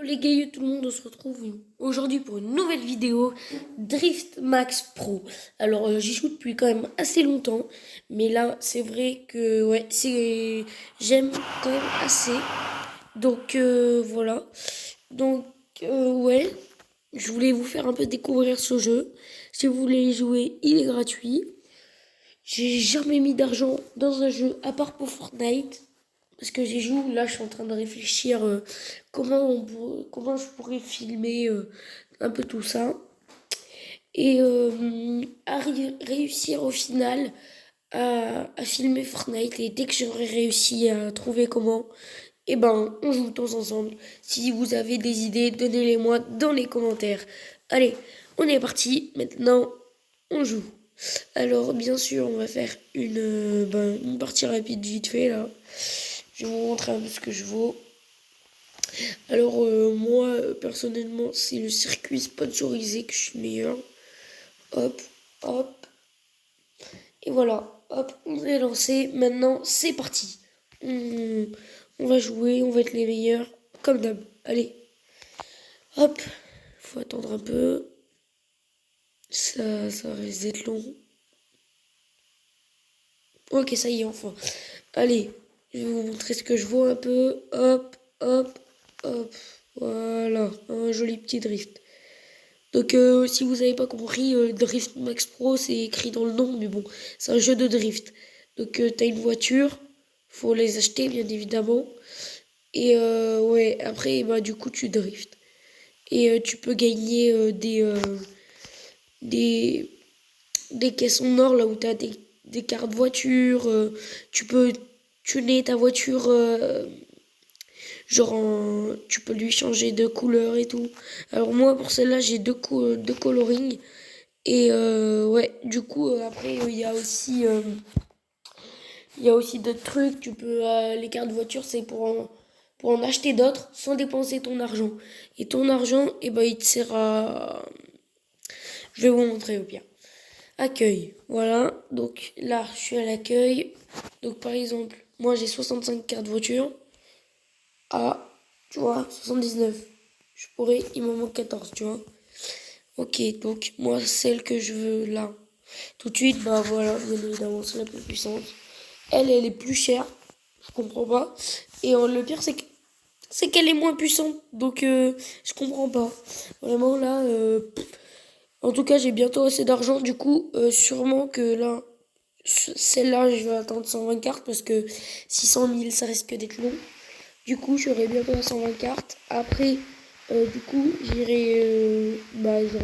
Les gars, tout le monde, on se retrouve aujourd'hui pour une nouvelle vidéo Drift Max Pro. Alors, j'y joue depuis quand même assez longtemps, mais là, c'est vrai que ouais, j'aime quand même assez. Donc voilà. Donc ouais, je voulais vous faire un peu découvrir ce jeu. Si vous voulez y jouer, il est gratuit. J'ai jamais mis d'argent dans un jeu à part pour Fortnite. Parce que j'y joue, là je suis en train de réfléchir comment je pourrais filmer un peu tout ça. Et réussir au final à filmer Fortnite. Et dès que j'aurai réussi à trouver comment, eh ben on joue tous ensemble. Si vous avez des idées, donnez-les-moi dans les commentaires. Allez, on est parti, maintenant on joue. Alors bien sûr on va faire une partie rapide vite fait là. Je vais vous montrer un peu ce que je vaux. Alors moi personnellement c'est le circuit sponsorisé que je suis le meilleur. Hop, hop. Et voilà, hop, on est lancé. Maintenant c'est parti. On va jouer, on va être les meilleurs. Comme d'hab. Allez. Hop. Faut attendre un peu. Ça risque d'être long. Ok, ça y est, enfin. Allez, je vais vous montrer ce que je vaux un peu. Hop, hop, hop. Voilà, un joli petit drift. Donc si vous n'avez pas compris, Drift Max Pro c'est écrit dans le nom, mais bon, c'est un jeu de drift. Donc t'as une voiture, faut les acheter bien évidemment. Et ouais, après bah du coup tu drifts. Et tu peux gagner des, des caisses en or là où t'as des cartes voiture. Tu peux tuner ta voiture. Genre, tu peux lui changer de couleur et tout. Alors moi, pour celle-là, j'ai deux colorings. Et ouais, du coup, après, il y a aussi d'autres trucs. Les cartes voiture, c'est pour en acheter d'autres sans dépenser ton argent. Et ton argent, eh ben, il te sert à... Je vais vous montrer au pire. Accueil, voilà. Donc là, je suis à l'accueil. Donc par exemple, moi, j'ai 65 cartes voiture. Ah, tu vois, 79. Il m'en manque 14, tu vois. Ok, donc moi, celle que je veux là, tout de suite, bah voilà, bien évidemment, c'est la plus puissante. Elle est plus chère, je comprends pas. Et le pire, c'est qu'elle est moins puissante, donc je comprends pas. Vraiment là, en tout cas, j'ai bientôt assez d'argent, du coup, sûrement que là, celle-là, je vais attendre 120 cartes parce que 600 000, ça risque d'être long. Du coup, j'aurai bientôt 120 cartes. Après, du coup, j'irai, bah, genre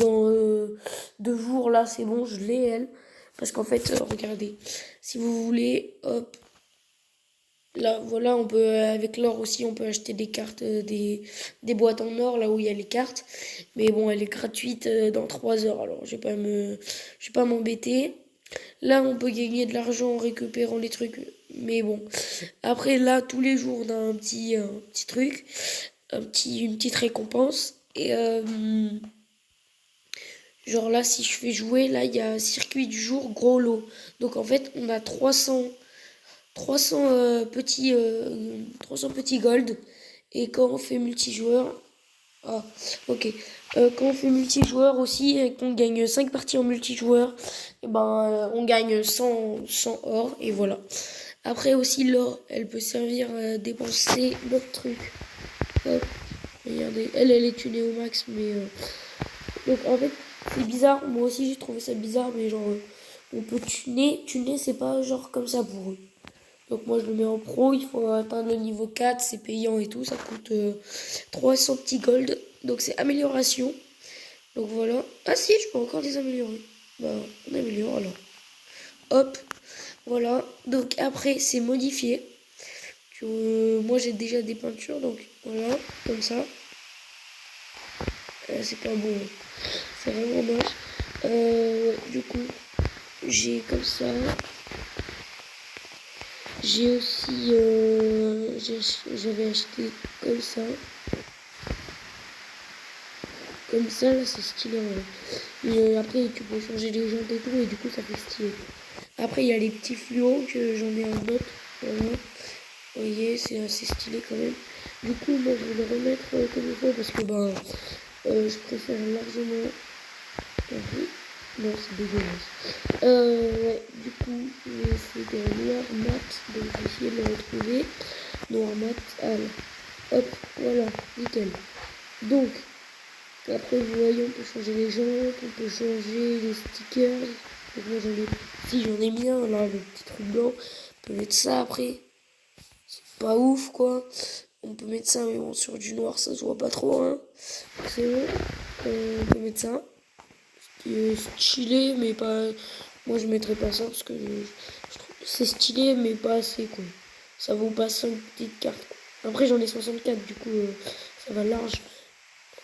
dans 2 jours, là, c'est bon, je l'ai, elle. Parce qu'en fait, regardez, si vous voulez, hop, là, voilà, avec l'or aussi, on peut acheter des cartes, des boîtes en or, là où il y a les cartes. Mais bon, elle est gratuite dans 3 heures, alors je vais pas m'embêter. Là, on peut gagner de l'argent en récupérant les trucs. Mais bon. Après, là, tous les jours, on a un petit truc. Une petite récompense. Et genre là, si je fais jouer, là, il y a circuit du jour, gros lot. Donc en fait, on a 300 petits gold. Et quand on fait multijoueur... Ah, ok. Quand on fait multijoueur aussi et qu'on gagne 5 parties en multijoueur, et ben, on gagne 100 or et voilà. Après aussi l'or, elle peut servir à dépenser d'autres trucs. Hop, regardez, elle est tunée au max, mais donc en fait c'est bizarre. Moi aussi j'ai trouvé ça bizarre, mais genre on peut tuner c'est pas genre comme ça pour eux. Donc moi je le mets en pro, il faut atteindre le niveau 4, c'est payant et tout, ça coûte 300 petits gold. Donc c'est amélioration. Donc voilà. Ah si, je peux encore les améliorer. Bah on améliore alors. Hop, voilà. Donc après c'est modifié. Moi j'ai déjà des peintures, donc voilà, comme ça. C'est pas beau, hein. C'est vraiment moche. Du coup, j'ai comme ça. J'ai aussi, j'avais acheté comme ça. Comme ça, là, c'est stylé, en vrai. Et après, tu peux changer les jantes et tout, et du coup, ça fait stylé. Après, il y a les petits fluos que j'en ai un autre. Voilà. Vous voyez, c'est assez stylé quand même. Du coup, moi, je vais le remettre comme il faut parce que je préfère largement. Carré. Non, c'est dégueulasse. Ouais, du coup, c'est de noir mat, donc je vais essayer de le retrouver. Noir mat, allez, hop, voilà, nickel. Donc, après, vous voyez, on peut changer les jantes, on peut changer les stickers. Donc moi, si j'en ai mis un, là, le petit truc blanc, on peut mettre ça après. C'est pas ouf, quoi. On peut mettre ça, mais bon, sur du noir, ça se voit pas trop, hein. C'est bon. On peut mettre ça. Qui est stylé, mais pas. Moi, je mettrais pas ça parce que je trouve c'est stylé, mais pas assez, quoi. Ça vaut pas 5 petites cartes, quoi. Après, j'en ai 64, du coup, ça va large.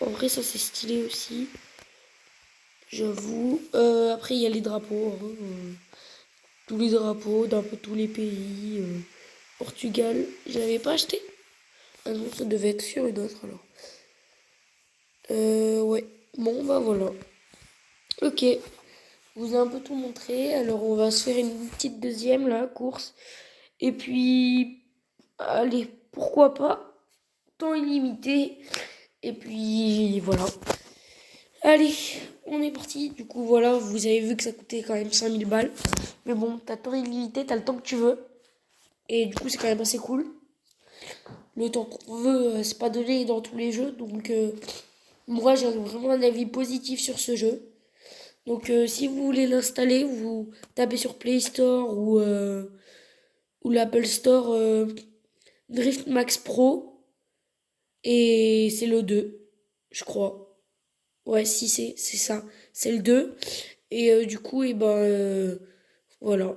En vrai, ça, c'est stylé aussi. J'avoue. Après, il y a les drapeaux, hein, tous les drapeaux d'un peu tous les pays. Portugal, je l'avais pas acheté. Ah non, ça devait être sur une autre alors. Ouais. Bon, bah voilà. Ok. Je vous ai un peu tout montré. Alors, on va se faire une petite deuxième, là, course. Et puis, allez, pourquoi pas. Temps illimité. Et puis, voilà. Allez, on est parti. Du coup, voilà, vous avez vu que ça coûtait quand même 5000 balles. Mais bon, t'as temps illimité, t'as le temps que tu veux. Et du coup, c'est quand même assez cool. Le temps qu'on veut, c'est pas donné dans tous les jeux. Donc, moi, j'ai vraiment un avis positif sur ce jeu. Donc, si vous voulez l'installer, vous tapez sur Play Store ou l'Apple Store Drift Max Pro. Et c'est le 2, je crois. Ouais, si, c'est ça. C'est le 2. Et du coup, voilà.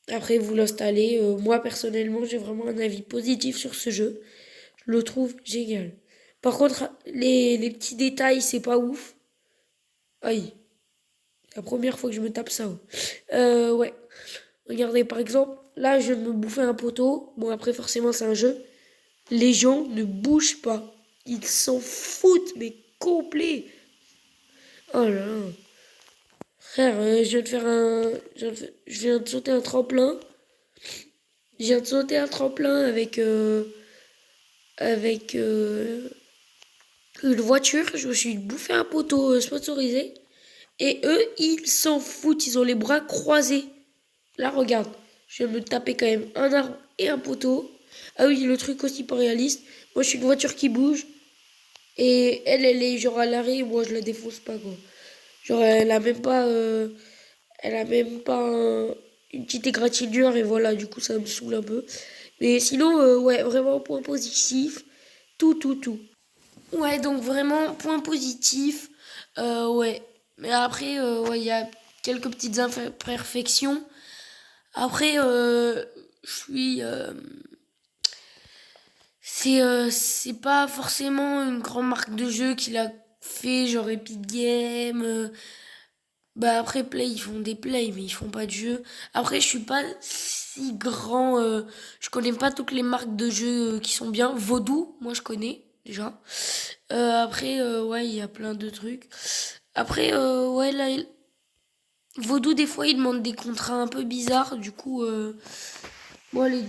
Après, vous l'installez. Moi, personnellement, j'ai vraiment un avis positif sur ce jeu. Je le trouve génial. Par contre, les petits détails, c'est pas ouf. Aïe, c'est la première fois que je me tape ça. Ouais. Ouais. Regardez, par exemple, là, je viens de me bouffer un poteau. Bon, après, forcément, c'est un jeu. Les gens ne bougent pas. Ils s'en foutent, mais complet. Oh là là. Frère, je viens de faire un. Je viens de sauter un tremplin. Je viens de sauter un tremplin avec une voiture. Je me suis bouffé un poteau sponsorisé. Et eux, ils s'en foutent. Ils ont les bras croisés. Là, regarde. Je viens de me taper quand même un arbre et un poteau. Ah oui, le truc aussi pas réaliste. Moi, je suis une voiture qui bouge. Et elle est genre à l'arrêt. Moi, je la défonce pas, quoi. Genre, elle a même pas une petite égratignure. Et voilà, du coup, ça me saoule un peu. Mais sinon, ouais, vraiment, point positif. Tout, tout, tout. Ouais, donc vraiment, point positif. Ouais. Mais après, ouais, il y a quelques petites imperfections. Après, je suis. C'est pas forcément une grande marque de jeu qu'il a fait, genre Epic Games. Bah après Play, ils font des plays, mais ils font pas de jeux. Après, je suis pas si grand. Je connais pas toutes les marques de jeux qui sont bien. Vaudou, moi je connais déjà. Après, ouais, il y a plein de trucs. Après, ouais, là, Vaudou, des fois, il demande des contrats un peu bizarres. Du coup, moi, les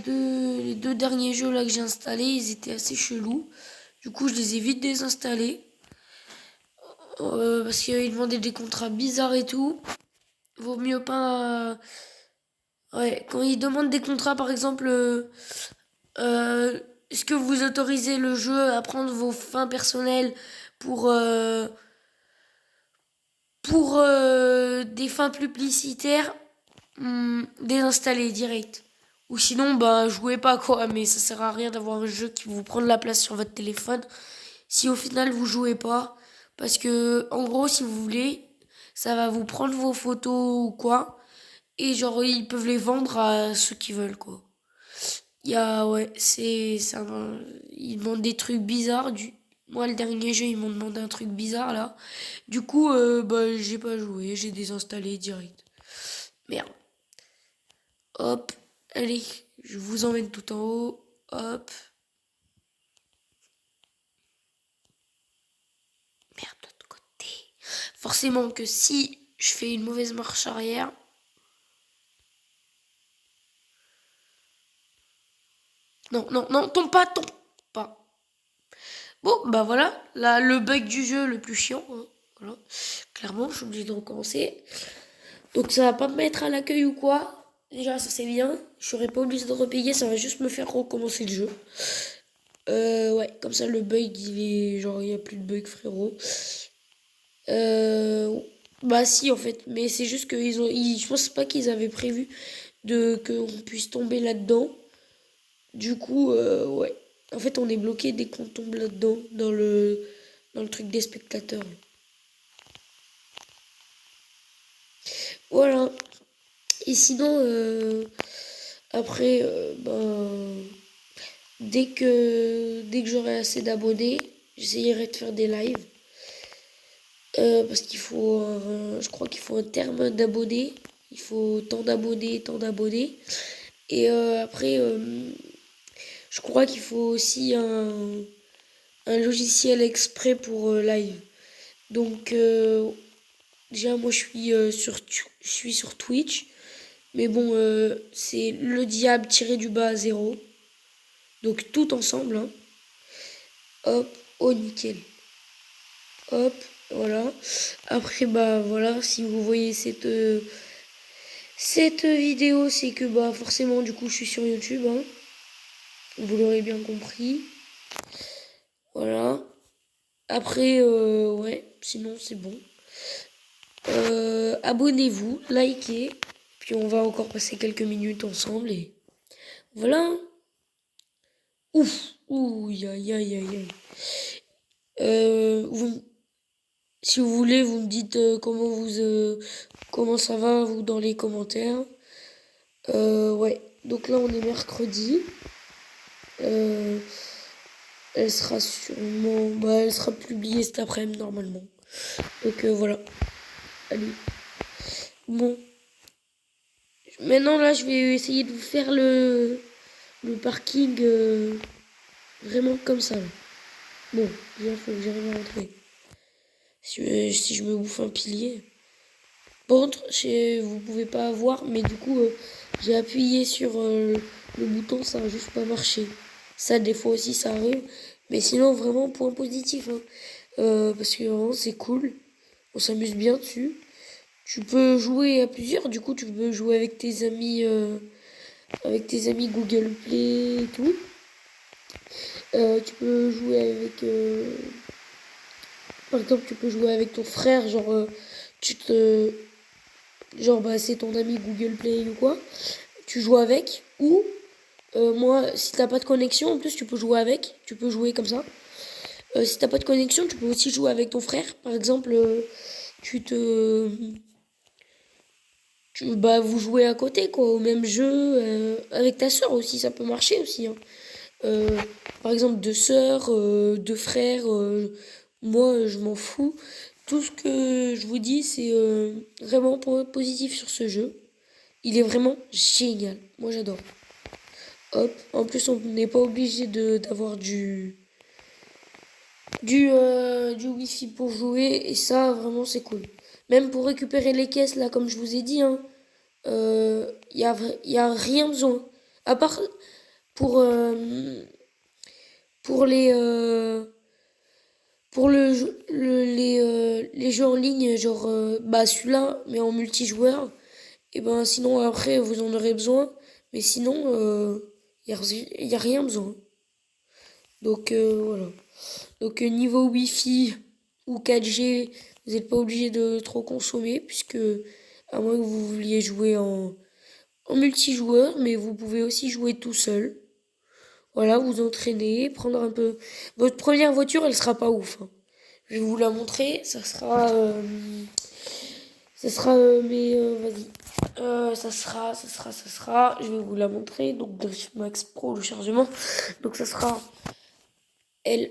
deux derniers jeux là que j'ai installés, ils étaient assez chelous. Du coup, je les ai vite désinstallés. Parce qu'ils demandaient des contrats bizarres et tout. Vaut mieux pas. Ouais, quand ils demandent des contrats, par exemple, euh, est-ce que vous autorisez le jeu à prendre vos fins personnelles pour, euh, pour des fins publicitaires? Désinstaller direct. Ou sinon, bah, jouez pas quoi, mais ça sert à rien d'avoir un jeu qui vous prend de la place sur votre téléphone si au final vous jouez pas. Parce que, en gros, si vous voulez, ça va vous prendre vos photos ou quoi, et genre, ils peuvent les vendre à ceux qui veulent quoi. Ouais, ils demandent des trucs bizarres. Moi, le dernier jeu, ils m'ont demandé un truc bizarre là. Du coup, bah, j'ai pas joué, j'ai désinstallé direct. Merde. Hop, allez, je vous emmène tout en haut. Hop. Merde, de l'autre côté. Forcément que si je fais une mauvaise marche arrière. Non, non, non, tombe pas, tombe pas. Bon, bah voilà, là, le bug du jeu le plus chiant, hein. Voilà, clairement, je suis obligée de recommencer. Donc ça va pas me mettre à l'accueil ou quoi. Déjà, ça c'est bien. Je serai pas obligée de repayer, ça va juste me faire recommencer le jeu. Ouais, comme ça le bug il est genre il y a plus de bug frérot. Bah si en fait, mais c'est juste que je pense pas qu'ils avaient prévu de qu'on puisse tomber là-dedans. Du coup, ouais. En fait, on est bloqué dès qu'on tombe là-dedans dans le truc des spectateurs. Voilà. Et sinon, après, ben, dès que j'aurai assez d'abonnés, j'essayerai de faire des lives. Parce qu'il faut, je crois qu'il faut un terme d'abonnés. Il faut tant d'abonnés, tant d'abonnés. Et après, je crois qu'il faut aussi un logiciel exprès pour live. Donc, déjà, moi, je suis sur Twitch. Mais bon, c'est le diable tiré du bas à 0. Donc, tout ensemble, hein. Hop, oh, nickel. Hop, voilà. Après, bah, voilà, si vous voyez cette vidéo, c'est que, bah, forcément, du coup, je suis sur YouTube, hein. Vous l'aurez bien compris. Voilà. Après, ouais, sinon, c'est bon. Abonnez-vous, likez. Puis on va encore passer quelques minutes ensemble et voilà. Ouf, ouh, aïe, aïe, aïe, aïe. Si vous voulez, vous me dites comment ça va, vous, dans les commentaires. Ouais, donc là, on est mercredi. Euh, elle sera sûrement... Bah, elle sera publiée cet après-midi, normalement. Donc voilà. Allez. Bon. Maintenant, là, je vais essayer de vous faire le parking vraiment comme ça. Là. Bon, déjà, il faut que j'arrive à rentrer. Si je me bouffe un pilier. Par contre, vous pouvez pas voir, mais du coup, j'ai appuyé sur le bouton, ça a juste pas marché. Ça, des fois aussi, ça arrive. Mais sinon, vraiment, point positif. Hein. Parce que vraiment, c'est cool. On s'amuse bien dessus. Tu peux jouer à plusieurs, du coup, tu peux jouer avec tes amis Google Play et tout. Tu peux jouer avec... par exemple, tu peux jouer avec ton frère, genre, tu te... Genre, bah, c'est ton ami Google Play ou quoi. Tu joues avec. Ou, moi, si t'as pas de connexion, en plus, tu peux jouer avec. Tu peux jouer comme ça. Si t'as pas de connexion, tu peux aussi jouer avec ton frère. Par exemple, tu te... bah, vous jouez à côté, quoi, au même jeu. Avec ta soeur aussi, ça peut marcher aussi. Hein. Euh, par exemple, deux sœurs, deux frères, moi, je m'en fous. Tout ce que je vous dis, c'est vraiment positif sur ce jeu. Il est vraiment génial. Moi, j'adore. Hop. En plus, on n'est pas obligé d'avoir du wifi pour jouer. Et ça, vraiment, c'est cool. Même pour récupérer les caisses, là, comme je vous ai dit, hein, y a rien besoin. À part pour, pour les, pour les jeux en ligne, genre, bah, celui-là, mais en multijoueur. Et ben, sinon, après, vous en aurez besoin. Mais sinon, y a rien besoin. Donc, voilà. Donc, niveau Wi-Fi ou 4G, vous n'êtes pas obligé de trop consommer, puisque, à moins que vous vouliez jouer en multijoueur, mais vous pouvez aussi jouer tout seul. Voilà, vous entraîner, prendre un peu. Votre première voiture, elle sera pas ouf. Hein. Je vais vous la montrer. Mais vas-y. Ça sera. Je vais vous la montrer. Donc, Drift Max Pro, le chargement. Donc, ça sera L.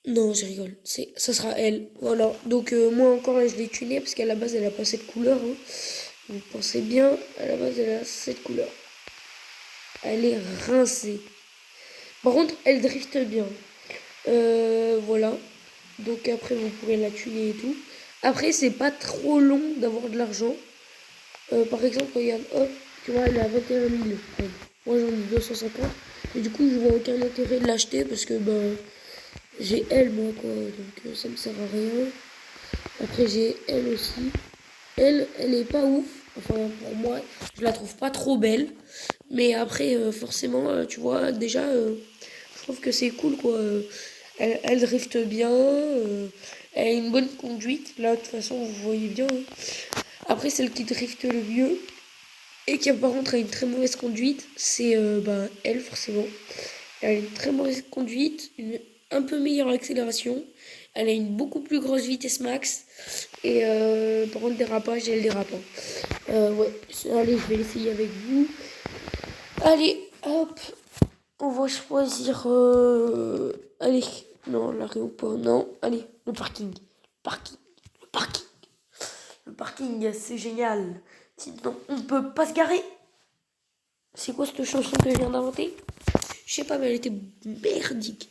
Non, je rigole. Ça sera L. Voilà. Donc, moi encore, là, je l'ai tuné parce qu'à la base, elle a pas cette couleur. Hein. Vous pensez bien, à la base, elle a cette couleur. Elle est rincée. Par contre, elle drifte bien. Voilà. Donc après, vous pourrez la tuner et tout. Après, c'est pas trop long d'avoir de l'argent. Par exemple, regarde, hop, tu vois, elle est à 21 000. Moi, j'en ai 250. Et du coup, je vois aucun intérêt de l'acheter parce que, ben, J'ai elle, moi, quoi. Donc, ça me sert à rien. Après, j'ai elle aussi. Elle est pas ouf. Enfin, pour moi, je la trouve pas trop belle. Mais après, forcément, tu vois, déjà, je trouve que c'est cool, quoi. Elle drifte bien. Elle a une bonne conduite. Là, de toute façon, vous voyez bien, hein. Après, celle qui drifte le mieux et qui, par contre, a une très mauvaise conduite, c'est ben, elle, forcément. Elle a une très mauvaise conduite, une un peu meilleure accélération. Elle a une beaucoup plus grosse vitesse max. Et par contre, dérapage, elle dérape, hein. Ouais, allez, je vais l'essayer avec vous. Allez, hop, on va choisir. Allez, non, l'arrêt ou pas, non. Allez, le parking. Parking. Le parking. Le parking, c'est génial. Sinon, on peut pas se garer. C'est quoi cette chanson que je viens d'inventer? Je sais pas, mais elle était merdique.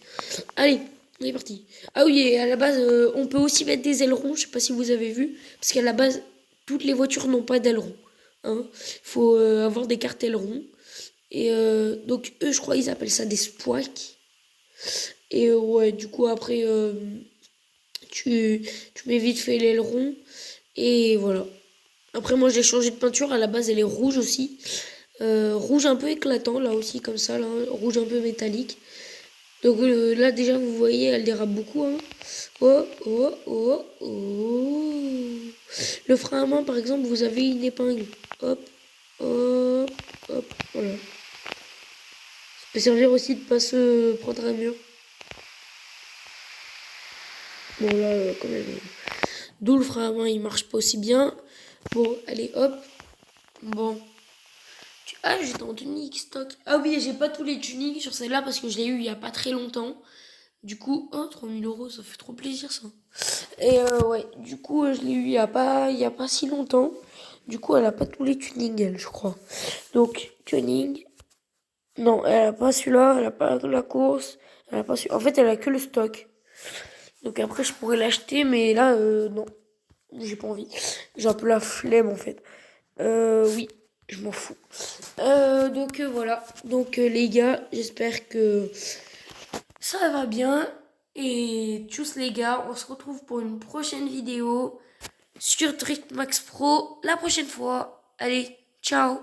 Allez, on est parti. Ah oui, et à la base, on peut aussi mettre des ailerons. Je sais pas si vous avez vu. Parce qu'à la base, toutes les voitures n'ont pas d'ailerons. Hein. Il faut avoir des cartes ailerons. Et donc, eux, je crois, ils appellent ça des spouaks. Et ouais, du coup, après, tu mets vite fait l'aileron. Et voilà. Après, moi, j'ai changé de peinture. À la base, elle est rouge aussi. Rouge un peu éclatant, là aussi, comme ça. Là, rouge un peu métallique. Donc là, déjà, vous voyez, elle dérape beaucoup. Hein. Oh, oh, oh, oh. Le frein à main, par exemple, vous avez une épingle. Hop, hop, hop. Voilà. Ça peut servir aussi de pas se prendre un mur. Bon, là, quand même. D'où le frein à main, il marche pas aussi bien. Bon, allez, hop. Bon. Ah, j'étais en tunique stock. Ah oui, j'ai pas tous les tuniques sur celle-là parce que je l'ai eu il y a pas très longtemps. Du coup, oh, 3000 euros, ça fait trop plaisir ça. Et ouais, du coup, je l'ai eu il y a pas si longtemps. Du coup, elle a pas tous les tunings, elle, je crois. Donc, tuning. Non, elle a pas celui-là, elle a pas la course. Elle a pas En fait, elle a que le stock. Donc après, je pourrais l'acheter, mais là, non. J'ai pas envie. J'ai un peu la flemme, en fait. Oui, je m'en fous. Donc voilà. Donc les gars, j'espère que ça va bien. Et tchuss les gars, on se retrouve pour une prochaine vidéo sur Drift Max Pro la prochaine fois. Allez, ciao!